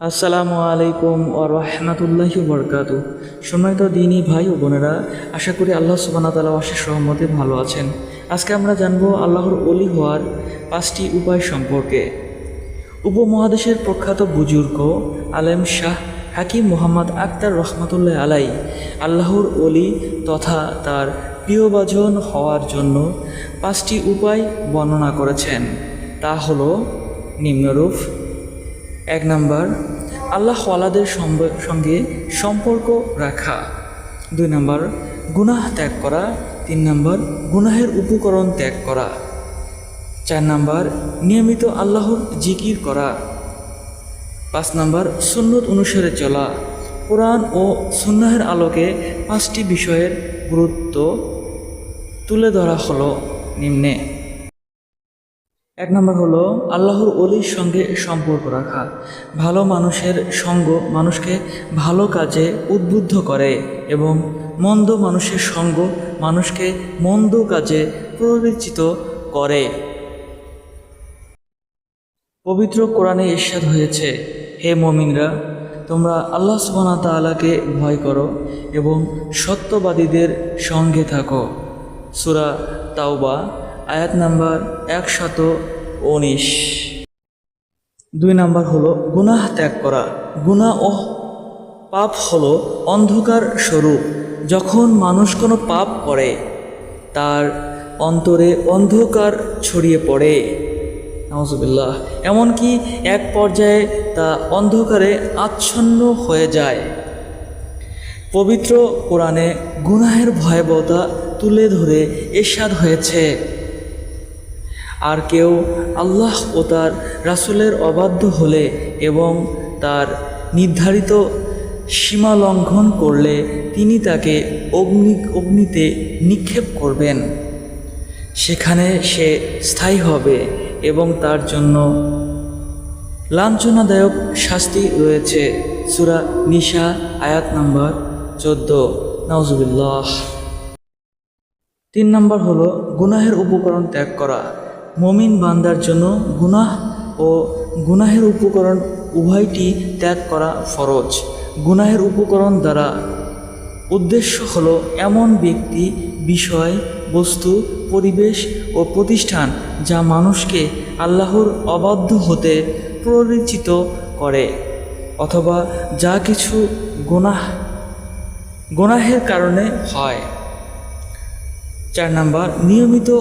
আসসালামু আলাইকুম ওয়া রাহমাতুল্লাহি ওয়া বারাকাতুহু। সম্মানিত দিনী ভাই ও বোনেরা, আশা করি আল্লাহ সুবহানাহু ওয়া তাআলার অশেষ রহমতে ভালো আছেন। আজকে আমরা জানব আল্লাহর ওলি হওয়ার 5টি উপায় সম্পর্কে। উপমহাদেশের প্রখ্যাত বুজুর্গ আলেম শাহ হাকিম মুহাম্মদ আখতার রহমাতুল্লাহ আলাই আল্লাহর ওলি তথা তার প্রিয়ভাজন হওয়ার জন্য 5টি উপায় বর্ণনা করেছেন। তা হলো নিম্নরূপ। 1 নাম্বার, আল্লাহওয়ালাদের সঙ্গে সম্পর্ক রাখা। 2 নাম্বার, গুনাহ ত্যাগ করা। 3 নাম্বার, গুনাহের উপকরণ ত্যাগ করা। 4 নাম্বার, নিয়মিত আল্লাহর জিকির করা। 5 নাম্বার, সুন্নত অনুসারে চলা। কোরআন ও সুন্নাহের আলোকে 5টি বিষয়ের গুরুত্ব তুলে ধরা হলো নিম্নে। 1 নম্বর হলো আল্লাহর ওলির সঙ্গে সম্পর্ক রাখা। ভালো মানুষের সঙ্গ মানুষকে ভালো কাজে উদ্বুদ্ধ করে এবং মন্দ মানুষের সঙ্গ মানুষকে মন্দ কাজে প্ররোচিত করে। পবিত্র কোরআনে ইরশাদ হয়েছে, হে মুমিনরা, তোমরা আল্লাহ সুবহানাহু ওয়া তাআলাকে ভয় করো এবং সত্যবাদীদের সঙ্গে থাকো। সূরা তাওবা আয়াত নাম্বার 119। 2 নাম্বার হলো গুনাহ ত্যাগ করা। গুনাহ ও পাপ হলো অন্ধকার স্বরূপ। যখন মানুষ কোনো পাপ করে তার অন্তরে অন্ধকার ছড়িয়ে পড়ে, নাউজুবিল্লাহ, এমনকি এক পর্যায়ে তা অন্ধকারে আচ্ছন্ন হয়ে যায়। পবিত্র কোরআনে গুনাহের ভয়াবহতা তুলে ধরে ইরশাদ হয়েছে, আর কেউ আল্লাহ ও তার রাসূলের অবাধ্য হলে এবং তার নির্ধারিত সীমা লঙ্ঘন করলে তিনি তাকে অগ্নিতে নিক্ষেপ করবেন। সেখানে সে স্থায়ী হবে এবং তার জন্য লাঞ্ছনাদায়ক শাস্তি রয়েছে। সূরা নিসা আয়াত নাম্বার 14। নাউজুবিল্লাহ। 3 নাম্বার হলো গুনাহের উপকরণ ত্যাগ করা। মুমিন বান্দার জন্য গুনাহ ও গুনাহের উপকরণ উভয়টি ত্যাগ করা ফরজ। গুনাহের উপকরণ দ্বারা উদ্দেশ্য হলো এমন ব্যক্তি, বিষয়, বস্তু, পরিবেশ ও প্রতিষ্ঠান যা মানুষকে আল্লাহর অবাধ্য হতে প্ররোচিত করে অথবা যা কিছু গুনাহের কারণে হয়। 4 নাম্বার, নিয়মিত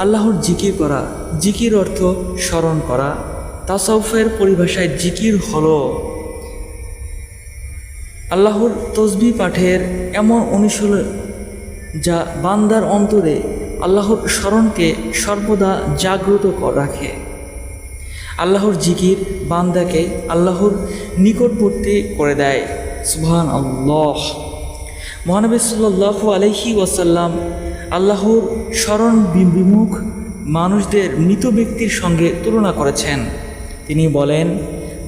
আল্লাহর জিকির করা। জিকির অর্থ স্মরণ করা। তাসাউফের পরিভাষায় জিকির হলো আল্লাহর তসবিহ পাঠের এমন অনুশীলন যা বান্দার অন্তরে আল্লাহর স্মরণকে সর্বদা জাগ্রত রাখে। আল্লাহর জিকির বান্দাকে আল্লাহর নিকটবর্তী করে দেয়। সুবহানাল্লাহ। মহানবী সাল্লাল্লাহু আলাইহি ওয়াসাল্লাম আল্লাহর স্মরণ বিমুখ মানুষদের মৃত ব্যক্তির সঙ্গে তুলনা করেছেন। তিনি বলেন,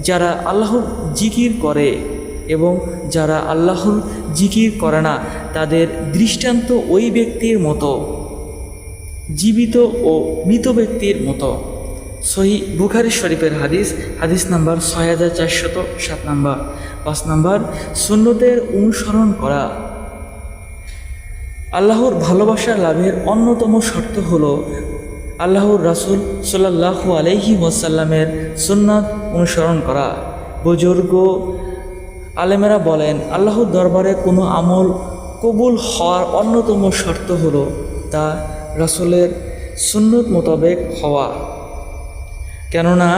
যারা আল্লাহর জিকির করে এবং যারা আল্লাহর জিকির করে না তাদের দৃষ্টান্ত ওই ব্যক্তির মতো, জীবিত ও মৃত ব্যক্তির মতো। সহিহ বুখারী শরীফের হাদিস নাম্বার 6407 নাম্বার। 5 নাম্বার, সুন্নতের অনুসরণ করা। আল্লাহর ভালোবাসা লাভের অন্যতম শর্ত হলো আল্লাহর রাসূল সাল্লাল্লাহু আলাইহি ওয়াসাল্লামের সুন্নাত অনুসরণ করা। বুজুর্গ আলেমেরা বলেন, আল্লাহর দরবারে কোনো আমল কবুল হওয়ার অন্যতম শর্ত হলো তা রাসূলের সুন্নত মোতাবেক হওয়া। কেননা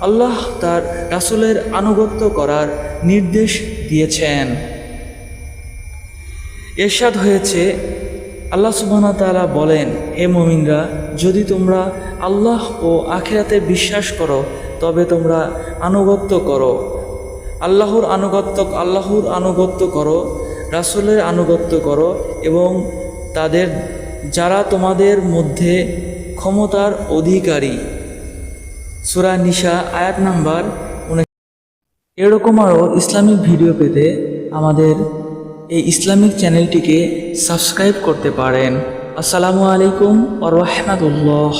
আল্লাহ তার রাসূলের আনুগত্য করার নির্দেশ দিয়েছেন। ইরশাদ হয়েছে, আল্লাহ সুবহানাহু ওয়া তাআলা বলেন, হে মুমিনরা, যদি তোমরা আল্লাহ ও আখিরাতে বিশ্বাস করো তবে তোমরা আনুগত্য করো। আল্লাহর আনুগত্য করো, রাসূলের আনুগত্য করো এবং তাদের যারা তোমাদের মধ্যে ক্ষমতার অধিকারী। সূরা নিসা আয়াত নাম্বার 19। এরকম আরও ইসলামিক ভিডিও পেতে আমাদের এই ইসলামিক চ্যানেলটিকে সাবস্ক্রাইব করতে পারেন। আসসালামু আলাইকুম ওয়া রাহমাতুল্লাহ।